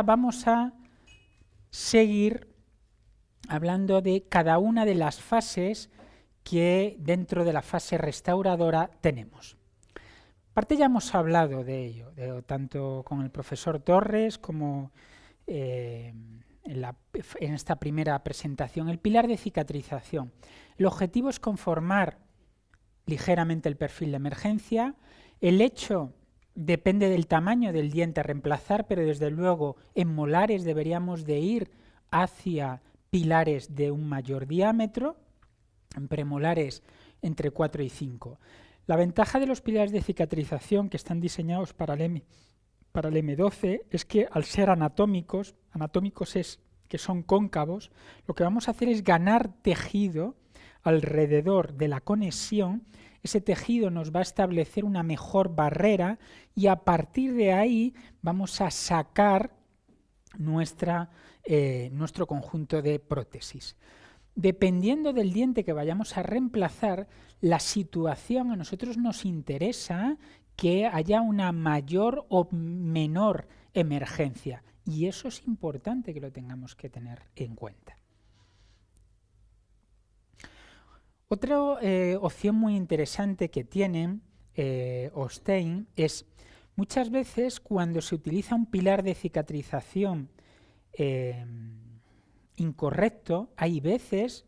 Vamos a seguir hablando de cada una de las fases que dentro de la fase restauradora tenemos. Aparte ya hemos hablado de ello, tanto con el profesor Torres como en esta primera presentación. El pilar de cicatrización. El objetivo es conformar ligeramente el perfil de emergencia. El hecho depende del tamaño del diente a reemplazar, pero desde luego en molares deberíamos de ir hacia pilares de un mayor diámetro, en premolares entre 4 y 5. La ventaja de los pilares de cicatrización que están diseñados para el M12 es que al ser anatómicos es que son cóncavos, lo que vamos a hacer es ganar tejido alrededor de la conexión. Ese tejido nos va a establecer una mejor barrera y a partir de ahí vamos a sacar nuestro conjunto de prótesis. Dependiendo del diente que vayamos a reemplazar, la situación a nosotros nos interesa que haya una mayor o menor emergencia y eso es importante que lo tengamos que tener en cuenta. Otra opción muy interesante que tiene Ostein es muchas veces cuando se utiliza un pilar de cicatrización incorrecto, hay veces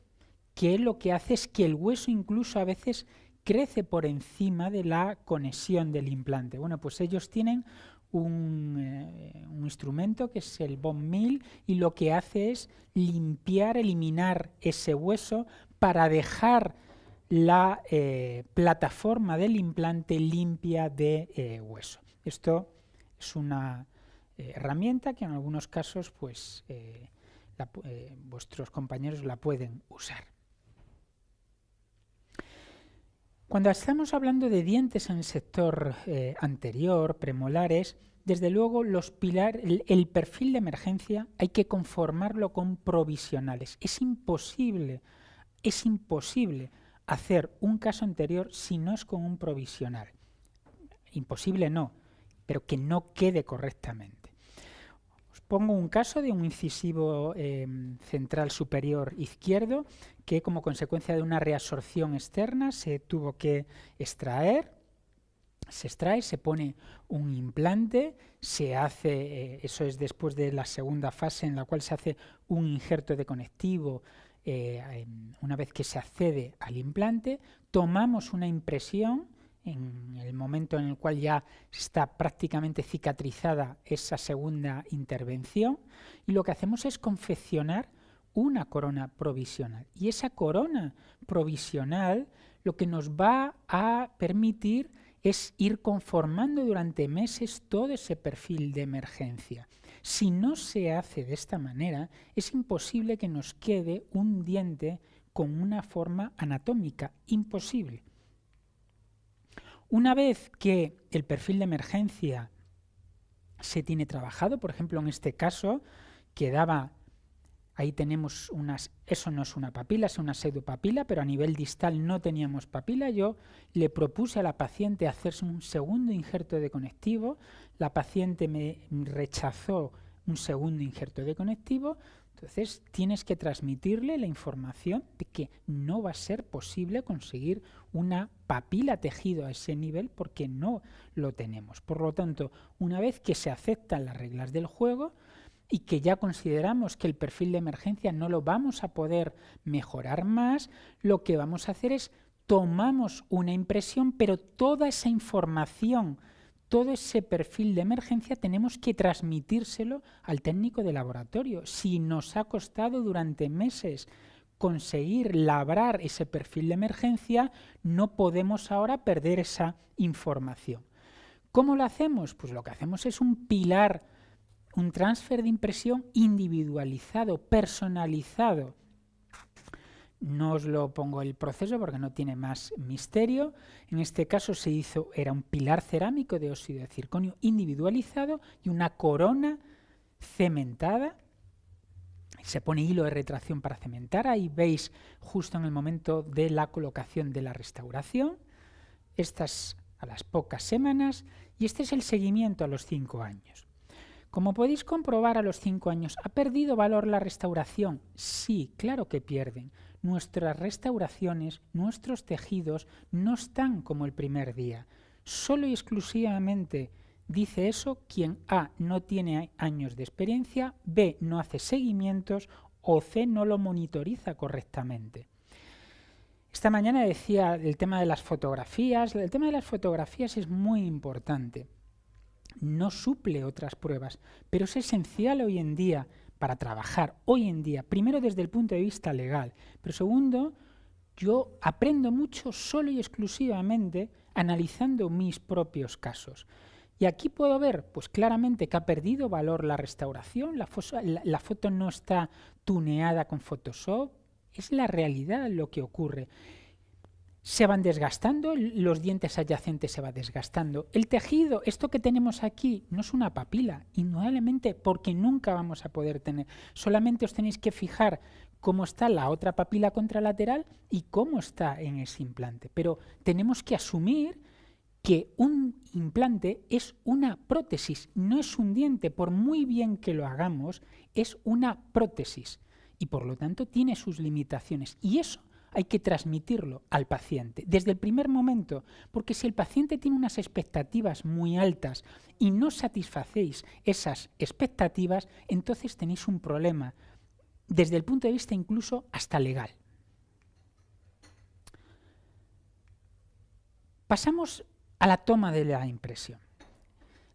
que lo que hace es que el hueso incluso a veces crece por encima de la conexión del implante. Bueno, pues ellos tienen un instrumento que es el bone mill y lo que hace es limpiar, eliminar ese hueso para dejar la plataforma del implante limpia de hueso. Esto es una herramienta que en algunos casos pues, vuestros compañeros la pueden usar. Cuando estamos hablando de dientes en el sector anterior, premolares, desde luego el perfil de emergencia hay que conformarlo con provisionales. Es imposible hacer un caso anterior si no es con un provisional. Imposible no, pero que no quede correctamente. Os pongo un caso de un incisivo central superior izquierdo que como consecuencia de una reabsorción externa se tuvo que extraer. Se extrae, se pone un implante, se hace, eso es después de la segunda fase en la cual se hace un injerto de conectivo. Una vez que se accede al implante, tomamos una impresión en el momento en el cual ya está prácticamente cicatrizada esa segunda intervención y lo que hacemos es confeccionar una corona provisional. Y esa corona provisional lo que nos va a permitir es ir conformando durante meses todo ese perfil de emergencia. Si no se hace de esta manera, es imposible que nos quede un diente con una forma anatómica, imposible. Una vez que el perfil de emergencia se tiene trabajado, por ejemplo en este caso quedaba, ahí tenemos eso no es una papila, es una pseudopapila, pero a nivel distal no teníamos papila. Yo le propuse a la paciente hacerse un segundo injerto de conectivo, la paciente me rechazó un segundo injerto de conectivo, entonces tienes que transmitirle la información de que no va a ser posible conseguir una papila tejido a ese nivel porque no lo tenemos. Por lo tanto, una vez que se aceptan las reglas del juego, y que ya consideramos que el perfil de emergencia no lo vamos a poder mejorar más, lo que vamos a hacer es tomamos una impresión, pero toda esa información, todo ese perfil de emergencia tenemos que transmitírselo al técnico de laboratorio. Si nos ha costado durante meses conseguir labrar ese perfil de emergencia, no podemos ahora perder esa información. ¿Cómo lo hacemos? Pues lo que hacemos es un transfer de impresión individualizado, personalizado. No os lo pongo el proceso porque no tiene más misterio. En este caso era un pilar cerámico de óxido de circonio individualizado y una corona cementada. Se pone hilo de retracción para cementar. Ahí veis justo en el momento de la colocación de la restauración. Estas a las pocas semanas y este es el seguimiento a los 5 años. Como podéis comprobar, a los 5 años, ¿ha perdido valor la restauración? Sí, claro que pierden. Nuestras restauraciones, nuestros tejidos, no están como el primer día. Solo y exclusivamente dice eso quien A, no tiene años de experiencia, B, no hace seguimientos o C, no lo monitoriza correctamente. Esta mañana decía el tema de las fotografías. El tema de las fotografías es muy importante. No suple otras pruebas, pero es esencial hoy en día para trabajar hoy en día, primero desde el punto de vista legal, pero segundo, yo aprendo mucho solo y exclusivamente analizando mis propios casos. Y aquí puedo ver pues claramente que ha perdido valor la restauración, la foto no está tuneada con Photoshop, es la realidad lo que ocurre. Se van desgastando, los dientes adyacentes se van desgastando. El tejido, esto que tenemos aquí, no es una papila, indudablemente, porque nunca vamos a poder tener. Solamente os tenéis que fijar cómo está la otra papila contralateral y cómo está en ese implante. Pero tenemos que asumir que un implante es una prótesis, no es un diente. Por muy bien que lo hagamos, es una prótesis y por lo tanto tiene sus limitaciones. Y eso hay que transmitirlo al paciente desde el primer momento, porque si el paciente tiene unas expectativas muy altas y no satisfacéis esas expectativas, entonces tenéis un problema desde el punto de vista incluso hasta legal. Pasamos a la toma de la impresión.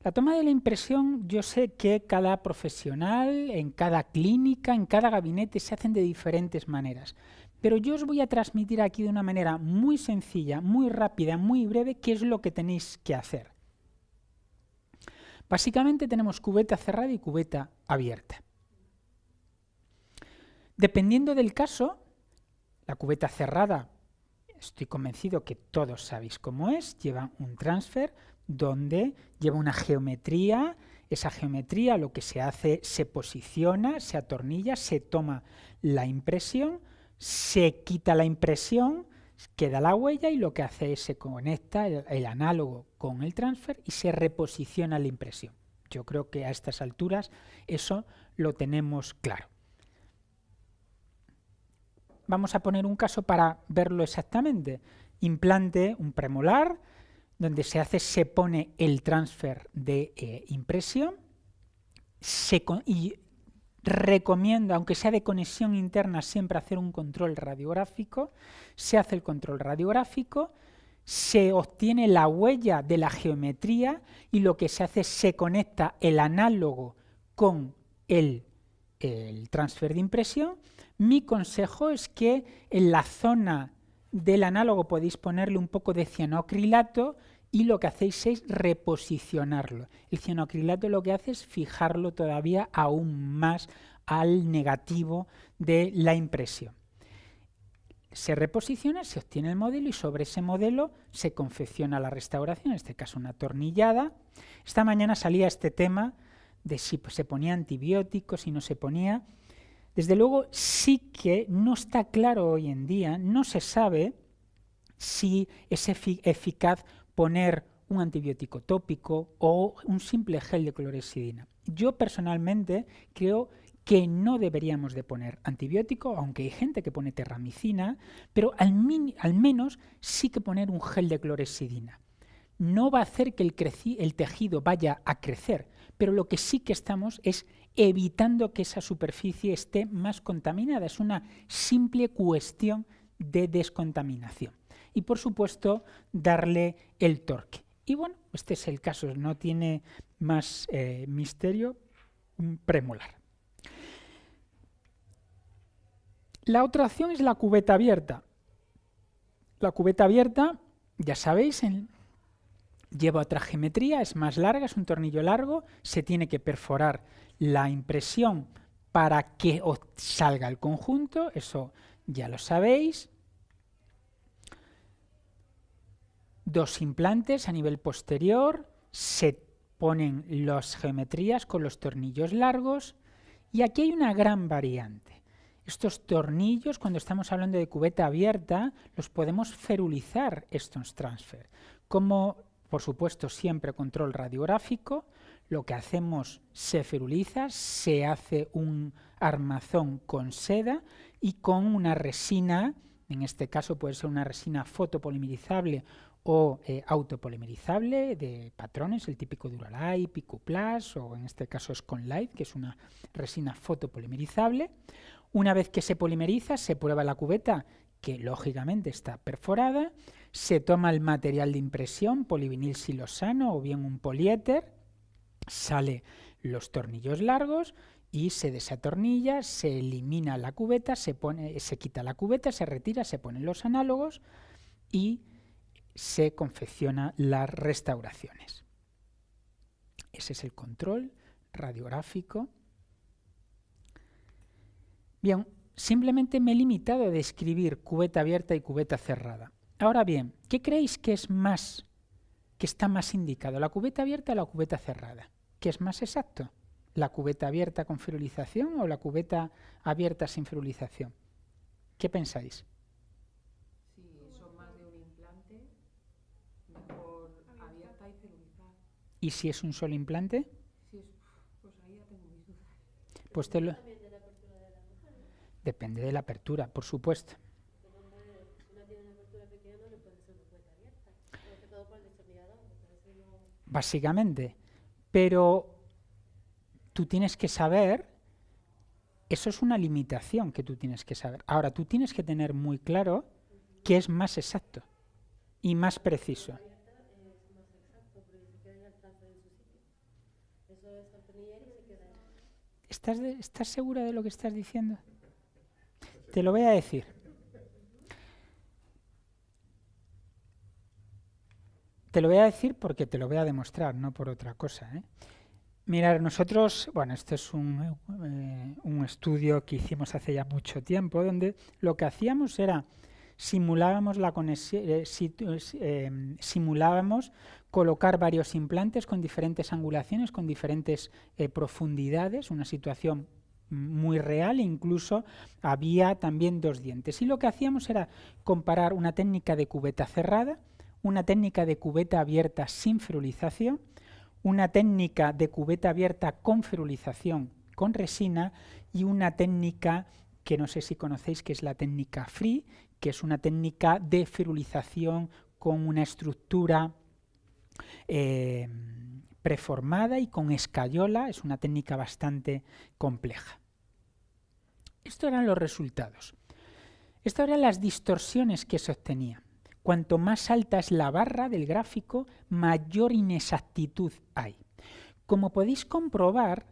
La toma de la impresión, yo sé que cada profesional, en cada clínica, en cada gabinete se hacen de diferentes maneras. Pero yo os voy a transmitir aquí de una manera muy sencilla, muy rápida, muy breve, qué es lo que tenéis que hacer. Básicamente tenemos cubeta cerrada y cubeta abierta. Dependiendo del caso, la cubeta cerrada, estoy convencido que todos sabéis cómo es, lleva un transfer donde lleva una geometría. Esa geometría lo que se hace, se posiciona, se atornilla, se toma la impresión, se quita la impresión, queda la huella y lo que hace es se conecta el análogo con el transfer y se reposiciona la impresión. Yo creo que a estas alturas eso lo tenemos claro. Vamos a poner un caso para verlo exactamente. Implante, un premolar, donde se pone el transfer de impresión y recomiendo, aunque sea de conexión interna, siempre hacer un control radiográfico. Se hace el control radiográfico, se obtiene la huella de la geometría y lo que se hace es se conecta el análogo con el transfer de impresión. Mi consejo es que en la zona del análogo podéis ponerle un poco de cianoacrilato y lo que hacéis es reposicionarlo. El cianoacrilato lo que hace es fijarlo todavía aún más al negativo de la impresión. Se reposiciona, se obtiene el modelo y sobre ese modelo se confecciona la restauración, en este caso una atornillada. Esta mañana salía este tema de si se ponía antibióticos, si no se ponía. Desde luego sí que no está claro hoy en día, no se sabe si es eficaz poner un antibiótico tópico o un simple gel de clorexidina. Yo personalmente creo que no deberíamos de poner antibiótico, aunque hay gente que pone terramicina, pero al menos sí que poner un gel de clorexidina. No va a hacer que el tejido vaya a crecer, pero lo que sí que estamos es evitando que esa superficie esté más contaminada. Es una simple cuestión de descontaminación. Y por supuesto, darle el torque. Y bueno, este es el caso, no tiene más misterio, un premolar. La otra opción es la cubeta abierta. La cubeta abierta, ya sabéis, lleva otra geometría, es más larga, es un tornillo largo, se tiene que perforar la impresión para que os salga el conjunto, eso ya lo sabéis. Dos implantes a nivel posterior, se ponen las geometrías con los tornillos largos y aquí hay una gran variante. Estos tornillos, cuando estamos hablando de cubeta abierta, los podemos ferulizar estos transfer. Como, por supuesto, siempre control radiográfico, lo que hacemos se feruliza, se hace un armazón con seda y con una resina, en este caso puede ser una resina fotopolimerizable o autopolimerizable de patrones, el típico Duralite, Picoplas o en este caso Sconlite, que es una resina fotopolimerizable. Una vez que se polimeriza, se prueba la cubeta, que lógicamente está perforada, se toma el material de impresión, polivinil silosano o bien un poliéter, sale los tornillos largos y se desatornilla, se elimina la cubeta, se quita la cubeta, se retira, se ponen los análogos y se confecciona las restauraciones. Ese es el control radiográfico. Bien, simplemente me he limitado a describir cubeta abierta y cubeta cerrada. Ahora bien, ¿qué creéis que es más, que está más indicado, la cubeta abierta o la cubeta cerrada? ¿Qué es más exacto? ¿La cubeta abierta con ferulización o la cubeta abierta sin ferulización? ¿Qué pensáis? ¿Y si es un solo implante? Pues ahí ya tengo mis dudas. Pues depende de la apertura, por supuesto. Si una tiene una apertura pequeña no le puede ser una cubeta abierta. Porque todo por el destornillador. Básicamente. Pero tú tienes que saber, eso es una limitación que tú tienes que saber. Ahora, tú tienes que tener muy claro qué es más exacto y más preciso. ¿Estás segura de lo que estás diciendo? Te lo voy a decir. Te lo voy a decir porque te lo voy a demostrar, no por otra cosa, ¿eh? Mirad, nosotros, bueno, esto es un estudio que hicimos hace ya mucho tiempo, donde lo que hacíamos era simulábamos la conexión, simulábamos colocar varios implantes con diferentes angulaciones, con diferentes profundidades, una situación muy real, incluso había también 2 dientes. Y lo que hacíamos era comparar una técnica de cubeta cerrada, una técnica de cubeta abierta sin ferulización, una técnica de cubeta abierta con ferulización con resina y una técnica que no sé si conocéis, que es la técnica Free, que es una técnica de ferulización con una estructura preformada y con escayola. Es una técnica bastante compleja. Estos eran los resultados. Estas eran las distorsiones que se obtenían. Cuanto más alta es la barra del gráfico, mayor inexactitud hay. Como podéis comprobar,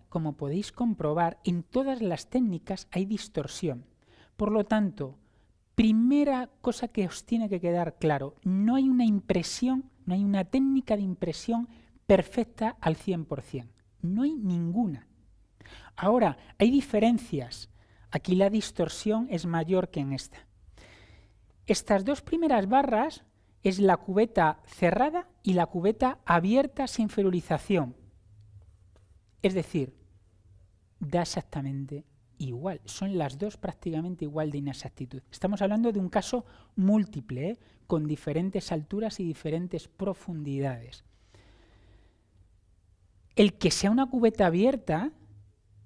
en todas las técnicas hay distorsión. Por lo tanto, primera cosa que os tiene que quedar claro, no hay una impresión, no hay una técnica de impresión perfecta al 100%. No hay ninguna. Ahora, hay diferencias. Aquí la distorsión es mayor que en esta. Estas 2 primeras barras es la cubeta cerrada y la cubeta abierta sin ferulización. Es decir, da exactamente igual. Son las 2 prácticamente igual de inexactitud. Estamos hablando de un caso múltiple, con diferentes alturas y diferentes profundidades. El que sea una cubeta abierta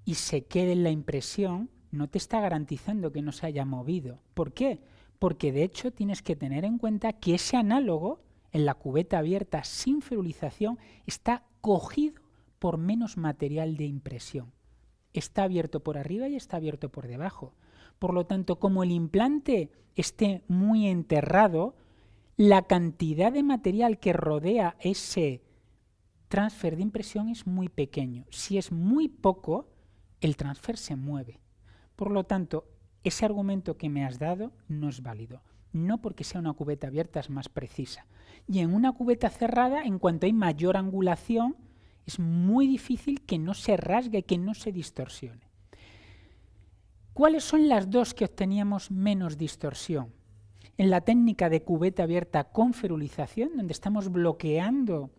y se quede en la impresión no te está garantizando que no se haya movido. ¿Por qué? Porque de hecho tienes que tener en cuenta que ese análogo en la cubeta abierta sin ferulización está cogido por menos material de impresión. Está abierto por arriba y está abierto por debajo. Por lo tanto, como el implante esté muy enterrado, la cantidad de material que rodea ese transfer de impresión es muy pequeño. Si es muy poco, el transfer se mueve. Por lo tanto, ese argumento que me has dado no es válido. No porque sea una cubeta abierta es más precisa. Y en una cubeta cerrada, en cuanto hay mayor angulación, es muy difícil que no se rasgue, que no se distorsione. ¿Cuáles son las 2 que obteníamos menos distorsión? En la técnica de cubeta abierta con ferulización, donde estamos bloqueando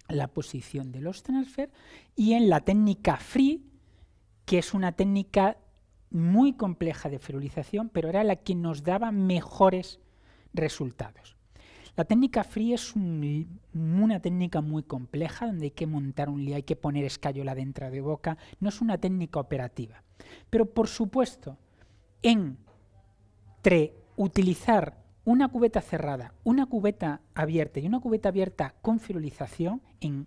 la posición de los transfer, y en la técnica Free, que es una técnica muy compleja de ferulización, pero era la que nos daba mejores resultados. La técnica Free es una técnica muy compleja donde hay que montar un lío, hay que poner escayola dentro de boca. No es una técnica operativa. Pero por supuesto, entre utilizar una cubeta cerrada, una cubeta abierta y una cubeta abierta con firolización,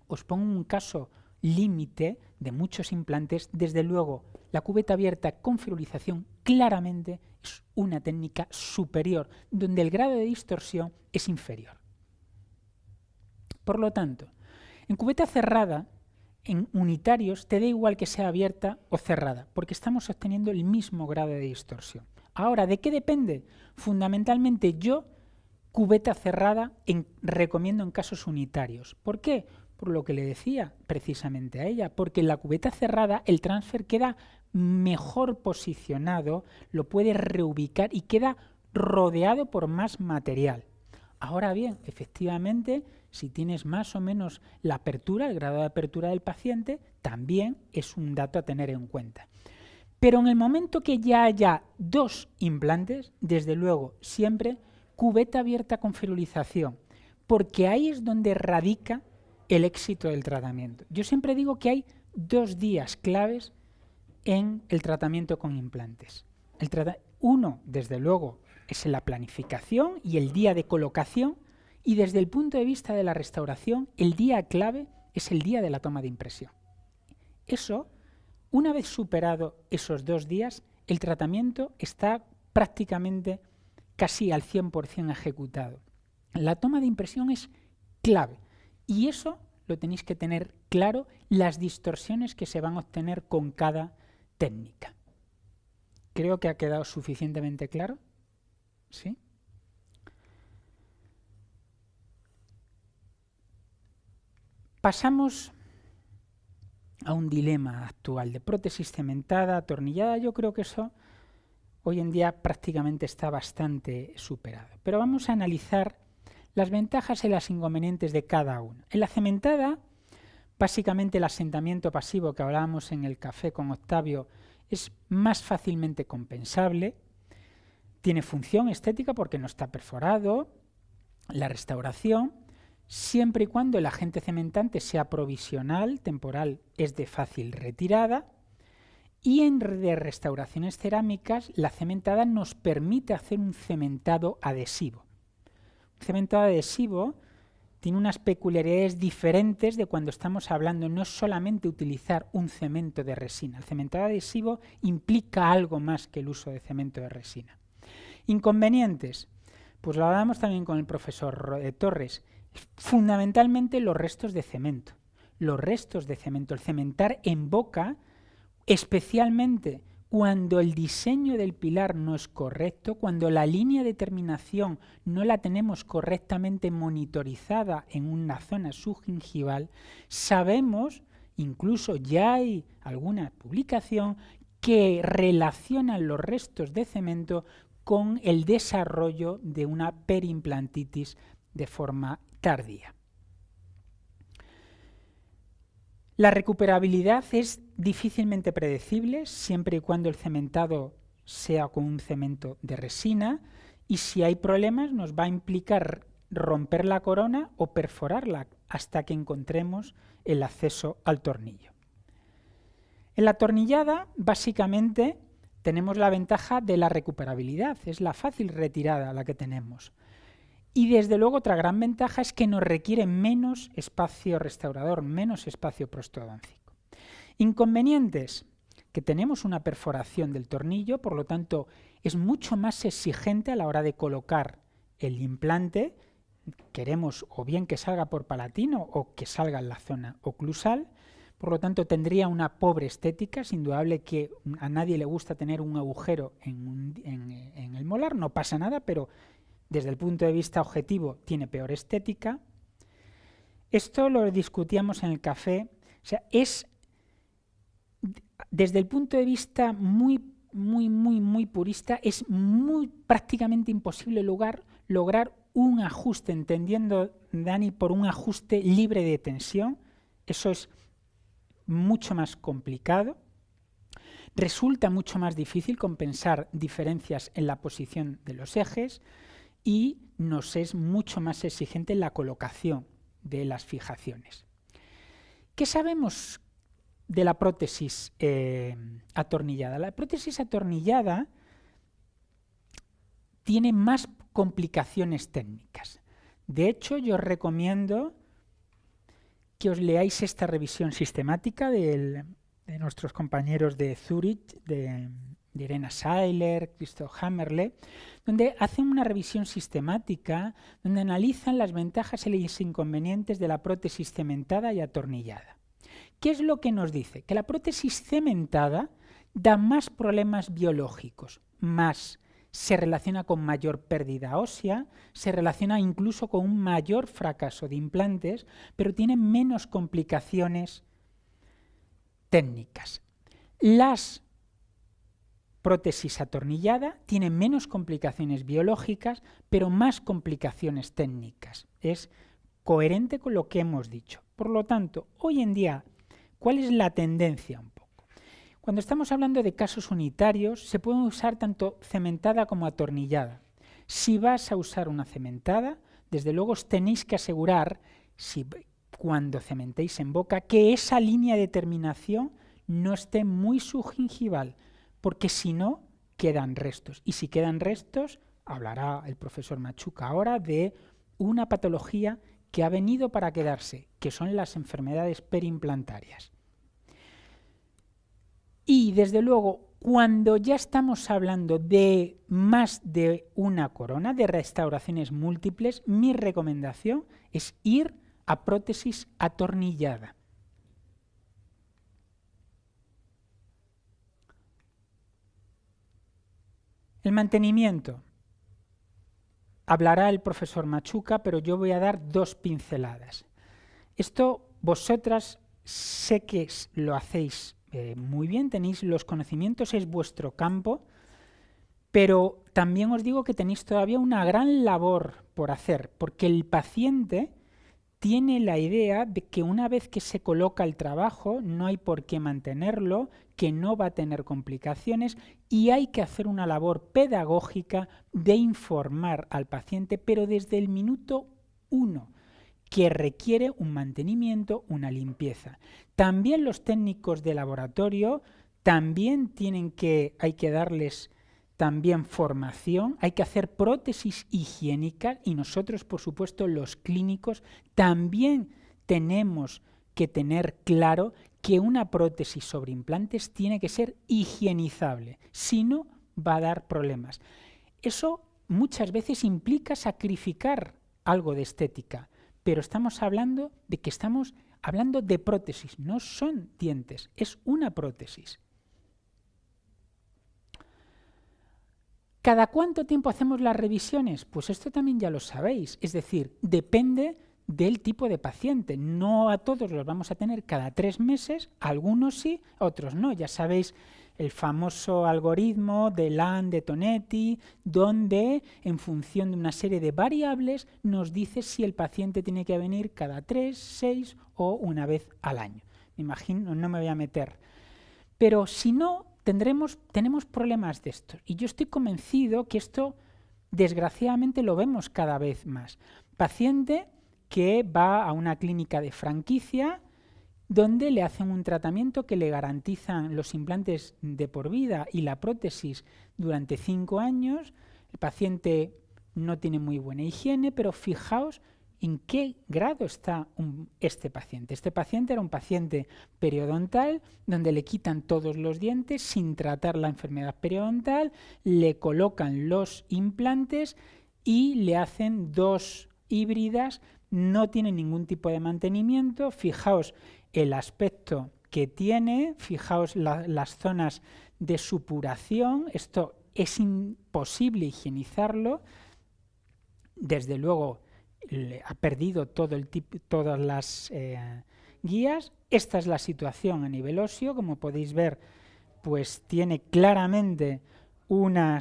os pongo un caso límite de muchos implantes, desde luego la cubeta abierta con firolización claramente es una técnica superior, donde el grado de distorsión es inferior. Por lo tanto, en cubeta cerrada, en unitarios, te da igual que sea abierta o cerrada, porque estamos obteniendo el mismo grado de distorsión. Ahora, ¿de qué depende? Fundamentalmente yo, cubeta cerrada, recomiendo en casos unitarios. ¿Por qué? Por lo que le decía precisamente a ella, porque en la cubeta cerrada el transfer queda mejor posicionado, lo puedes reubicar y queda rodeado por más material. Ahora bien, efectivamente, si tienes más o menos la apertura, el grado de apertura del paciente, también es un dato a tener en cuenta. Pero en el momento que ya haya 2 implantes, desde luego, siempre cubeta abierta con firolización, porque ahí es donde radica el éxito del tratamiento. Yo siempre digo que hay 2 días claves en el tratamiento con implantes. Uno, desde luego, es la planificación y el día de colocación, y desde el punto de vista de la restauración, el día clave es el día de la toma de impresión. Eso, una vez superado esos 2 días, el tratamiento está prácticamente casi al 100% ejecutado. La toma de impresión es clave y eso lo tenéis que tener claro, las distorsiones que se van a obtener con cada técnica. Creo que ha quedado suficientemente claro. ¿Sí? Pasamos a un dilema actual de prótesis cementada, atornillada. Yo creo que eso hoy en día prácticamente está bastante superado. Pero vamos a analizar las ventajas y las inconvenientes de cada una. En la cementada, básicamente el asentamiento pasivo que hablábamos en el café con Octavio es más fácilmente compensable, tiene función estética porque no está perforado, la restauración, siempre y cuando el agente cementante sea provisional, temporal, es de fácil retirada, y en de restauraciones cerámicas, la cementada nos permite hacer un cementado adhesivo. Un cementado adhesivo tiene unas peculiaridades diferentes de cuando estamos hablando, no es solamente utilizar un cemento de resina. El cementado adhesivo implica algo más que el uso de cemento de resina. Inconvenientes, pues lo hablamos también con el profesor Torres, fundamentalmente los restos de cemento. Los restos de cemento, el cementar en boca, especialmente cuando el diseño del pilar no es correcto, cuando la línea de terminación no la tenemos correctamente monitorizada en una zona subgingival, sabemos, incluso ya hay alguna publicación, que relacionan los restos de cemento con el desarrollo de una periimplantitis de forma tardía. La recuperabilidad es difícilmente predecible siempre y cuando el cementado sea con un cemento de resina, y si hay problemas nos va a implicar romper la corona o perforarla hasta que encontremos el acceso al tornillo. En la atornillada, básicamente, tenemos la ventaja de la recuperabilidad, es la fácil retirada la que tenemos. Y desde luego otra gran ventaja es que nos requiere menos espacio restaurador, menos espacio prostodóncico. Inconvenientes, que tenemos una perforación del tornillo, por lo tanto es mucho más exigente a la hora de colocar el implante. Queremos o bien que salga por palatino o que salga en la zona oclusal. Por lo tanto, tendría una pobre estética. Es indudable que a nadie le gusta tener un agujero en el molar, no pasa nada, pero desde el punto de vista objetivo tiene peor estética. Esto lo discutíamos en el café. O sea, es desde el punto de vista muy purista, es prácticamente imposible lograr un ajuste, entendiendo, Dani, por un ajuste libre de tensión. Eso es mucho más complicado. Resulta mucho más difícil compensar diferencias en la posición de los ejes y nos es mucho más exigente la colocación de las fijaciones. ¿Qué sabemos de la prótesis atornillada? La prótesis atornillada tiene más complicaciones técnicas. De hecho, yo os recomiendo que os leáis esta revisión sistemática de nuestros compañeros de Zurich, de Irena Seiler, Christoph Hammerle, donde hacen una revisión sistemática, donde analizan las ventajas y los inconvenientes de la prótesis cementada y atornillada. ¿Qué es lo que nos dice? Que la prótesis cementada da más problemas biológicos, se relaciona con mayor pérdida ósea, se relaciona incluso con un mayor fracaso de implantes, pero tiene menos complicaciones técnicas. Las prótesis atornillada tienen menos complicaciones biológicas, pero más complicaciones técnicas. Es coherente con lo que hemos dicho. Por lo tanto, hoy en día, ¿cuál es la tendencia un poco? Cuando estamos hablando de casos unitarios, se puede usar tanto cementada como atornillada. Si vas a usar una cementada, desde luego os tenéis que asegurar, cuando cementéis en boca, que esa línea de terminación no esté muy subgingival, porque si no, quedan restos. Y si quedan restos, hablará el profesor Machuca ahora de una patología que ha venido para quedarse, que son las enfermedades periimplantarias. Y desde luego, cuando ya estamos hablando de más de una corona, de restauraciones múltiples, mi recomendación es ir a prótesis atornillada. El mantenimiento. Hablará el profesor Machuca, pero yo voy a dar 2 pinceladas. Esto vosotras sé que lo hacéis muy bien, tenéis los conocimientos, es vuestro campo, pero también os digo que tenéis todavía una gran labor por hacer, porque el paciente tiene la idea de que una vez que se coloca el trabajo no hay por qué mantenerlo, que no va a tener complicaciones y hay que hacer una labor pedagógica de informar al paciente, pero desde el minuto 1, que requiere un mantenimiento, una limpieza. También los técnicos de laboratorio hay que darles también formación, hay que hacer prótesis higiénicas y nosotros, por supuesto, los clínicos, también tenemos que tener claro que una prótesis sobre implantes tiene que ser higienizable, si no va a dar problemas. Eso muchas veces implica sacrificar algo de estética, pero estamos hablando de prótesis, no son dientes, es una prótesis. ¿Cada cuánto tiempo hacemos las revisiones? Pues esto también ya lo sabéis, es decir, depende del tipo de paciente. No a todos los vamos a tener cada 3 meses, algunos sí, otros no. Ya sabéis el famoso algoritmo de Land, de Tonetti, donde en función de una serie de variables nos dice si el paciente tiene que venir cada 3, 6 o una vez al año. Me imagino, no me voy a meter. Pero si no, tenemos problemas de estos. Y yo estoy convencido que esto, desgraciadamente, lo vemos cada vez más. Paciente que va a una clínica de franquicia donde le hacen un tratamiento que le garantizan los implantes de por vida y la prótesis durante 5 años. El paciente no tiene muy buena higiene, pero fijaos en qué grado está este paciente. Este paciente era un paciente periodontal donde le quitan todos los dientes sin tratar la enfermedad periodontal, le colocan los implantes y le hacen 2 híbridas, no tiene ningún tipo de mantenimiento. Fijaos el aspecto que tiene, fijaos las zonas de supuración, esto es imposible higienizarlo, desde luego ha perdido todas las guías. Esta es la situación a nivel óseo, como podéis ver, pues tiene claramente una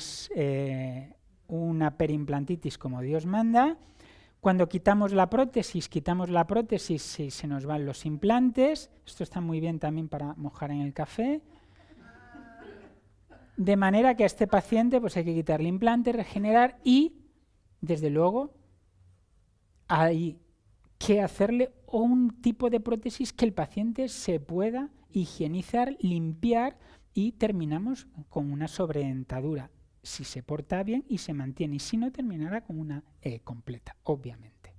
periimplantitis como Dios manda. Cuando quitamos la prótesis y se nos van los implantes. Esto está muy bien también para mojar en el café. De manera que a este paciente pues hay que quitarle implante, regenerar y desde luego, hay que hacerle un tipo de prótesis que el paciente se pueda higienizar, limpiar y terminamos con una sobredentadura, si se porta bien y se mantiene, y si no, terminará con una completa, obviamente.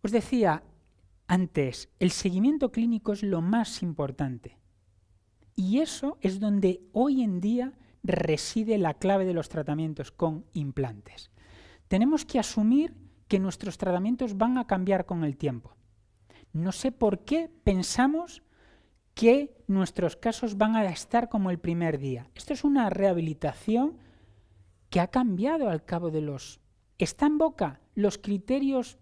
Os decía antes, el seguimiento clínico es lo más importante, y eso es donde hoy en día reside la clave de los tratamientos con implantes. Tenemos que asumir que nuestros tratamientos van a cambiar con el tiempo. No sé por qué pensamos que nuestros casos van a estar como el primer día. Esto es una rehabilitación que ha cambiado al cabo de los... ¿Está en boca? Los criterios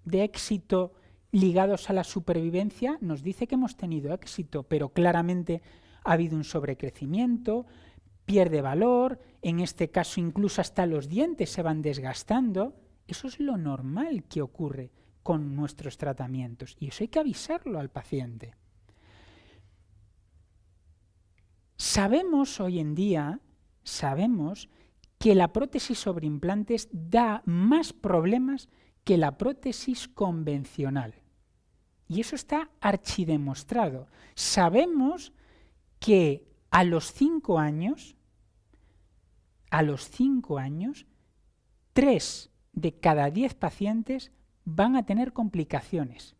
de éxito ligados a la supervivencia nos dice que hemos tenido éxito, pero claramente ha habido un sobrecrecimiento, pierde valor, en este caso incluso hasta los dientes se van desgastando. Eso es lo normal que ocurre con nuestros tratamientos y eso hay que avisarlo al paciente. Sabemos hoy en día, que la prótesis sobre implantes da más problemas que la prótesis convencional. Y eso está archidemostrado. Sabemos que a los 5 años, 3 de cada 10 pacientes van a tener complicaciones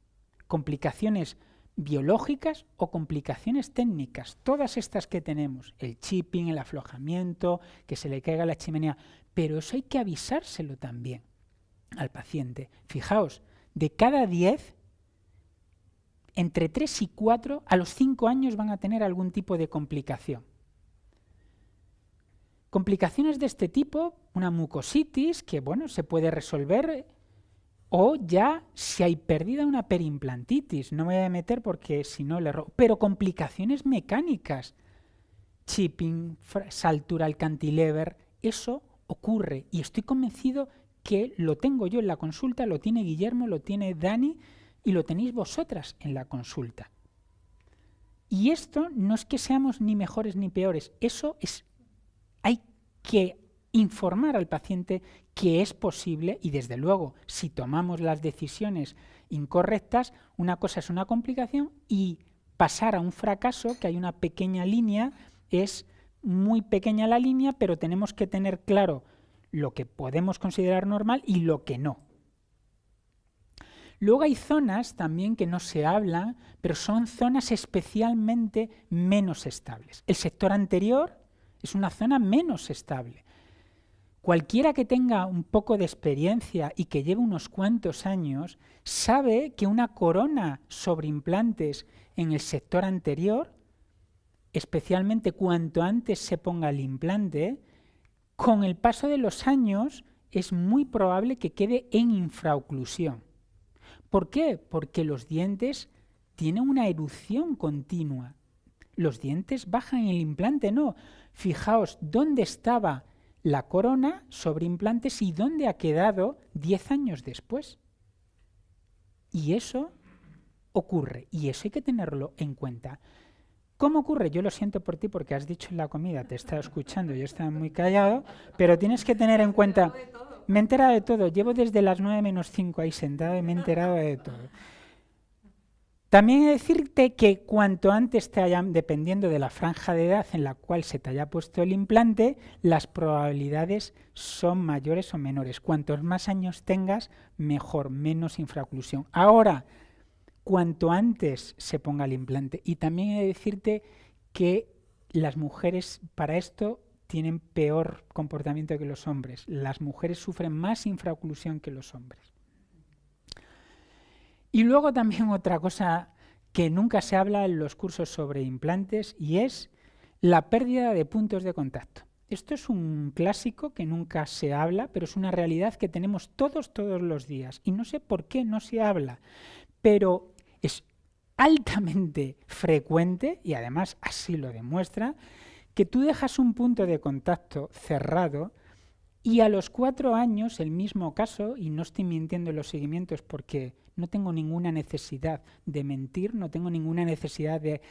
biológicas o complicaciones técnicas, todas estas que tenemos, el chipping, el aflojamiento, que se le caiga la chimenea, pero eso hay que avisárselo también al paciente. Fijaos, de cada 10, entre 3 y 4, a los 5 años van a tener algún tipo de complicación. Complicaciones de este tipo, una mucositis, que bueno, se puede resolver, o ya si hay pérdida, una perimplantitis. No me voy a meter porque si no le robo. Pero complicaciones mecánicas, chipping, saltura cantilever, eso ocurre. Y estoy convencido que lo tengo yo en la consulta, lo tiene Guillermo, lo tiene Dani y lo tenéis vosotras en la consulta. Y esto no es que seamos ni mejores ni peores, eso es, hay que informar al paciente que es posible y desde luego si tomamos las decisiones incorrectas, una cosa es una complicación y pasar a un fracaso, que hay una pequeña línea, es muy pequeña la línea, pero tenemos que tener claro lo que podemos considerar normal y lo que no. Luego hay zonas también que no se hablan, pero son zonas especialmente menos estables. El sector anterior es una zona menos estable. Cualquiera que tenga un poco de experiencia y que lleve unos cuantos años sabe que una corona sobre implantes en el sector anterior, especialmente cuanto antes se ponga el implante, con el paso de los años es muy probable que quede en infraoclusión. ¿Por qué? Porque los dientes tienen una erupción continua. Los dientes bajan el implante, no. Fijaos dónde estaba la corona sobre implantes y dónde ha quedado 10 años después. Y eso ocurre, y eso hay que tenerlo en cuenta. ¿Cómo ocurre? Yo lo siento por ti porque has dicho en la comida, te he estado escuchando, yo estaba muy callado, pero tienes que tener en cuenta... Me he enterado de todo, llevo desde las 9 menos 5 ahí sentado y me he enterado de todo. También he de decirte que cuanto antes te hayan, dependiendo de la franja de edad en la cual se te haya puesto el implante, las probabilidades son mayores o menores. Cuantos más años tengas, mejor, menos infraoclusión. Ahora, cuanto antes se ponga el implante. Y también he de decirte que las mujeres para esto tienen peor comportamiento que los hombres. Las mujeres sufren más infraoclusión que los hombres. Y luego también otra cosa que nunca se habla en los cursos sobre implantes y es la pérdida de puntos de contacto. Esto es un clásico que nunca se habla, pero es una realidad que tenemos todos los días. Y no sé por qué no se habla, pero es altamente frecuente, y además así lo demuestra, que tú dejas un punto de contacto cerrado y a los 4 años, el mismo caso, y no estoy mintiendo en los seguimientos porque no tengo ninguna necesidad de mentir, no tengo ninguna necesidad de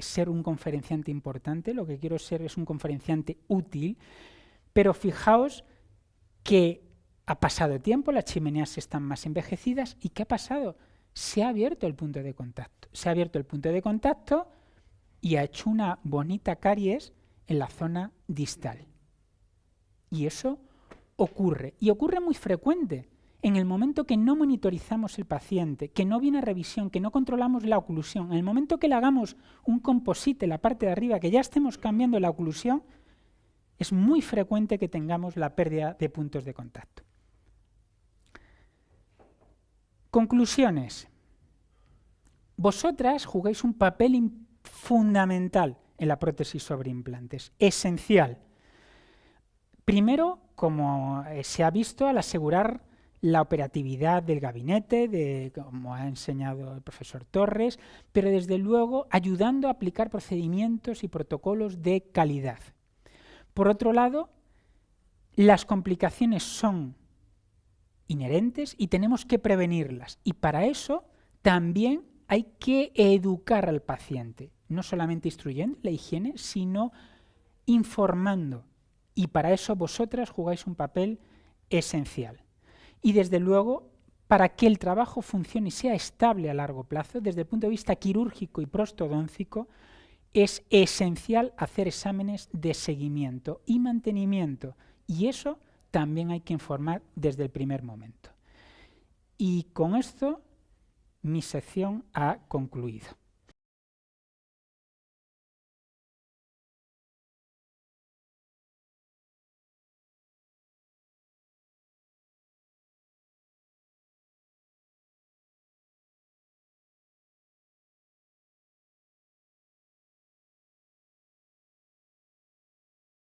ser un conferenciante importante, lo que quiero ser es un conferenciante útil, pero fijaos que ha pasado tiempo, las chimeneas están más envejecidas. ¿Y qué ha pasado? Se ha abierto el punto de contacto. Se ha abierto el punto de contacto y ha hecho una bonita caries en la zona distal. Y eso ocurre. Y ocurre muy frecuente. En el momento que no monitorizamos el paciente, que no viene a revisión, que no controlamos la oclusión, en el momento que le hagamos un composite en la parte de arriba, que ya estemos cambiando la oclusión, es muy frecuente que tengamos la pérdida de puntos de contacto. Conclusiones. Vosotras jugáis un papel fundamental en la prótesis sobre implantes, esencial. Primero, como se ha visto, al asegurar la operatividad del gabinete, como ha enseñado el profesor Torres, pero desde luego ayudando a aplicar procedimientos y protocolos de calidad. Por otro lado, las complicaciones son inherentes y tenemos que prevenirlas. Y para eso también hay que educar al paciente, no solamente instruyendo la higiene, sino informando. Y para eso vosotras jugáis un papel esencial. Y desde luego, para que el trabajo funcione y sea estable a largo plazo, desde el punto de vista quirúrgico y prostodóncico, es esencial hacer exámenes de seguimiento y mantenimiento. Y eso también hay que informar desde el primer momento. Y con esto, mi sección ha concluido.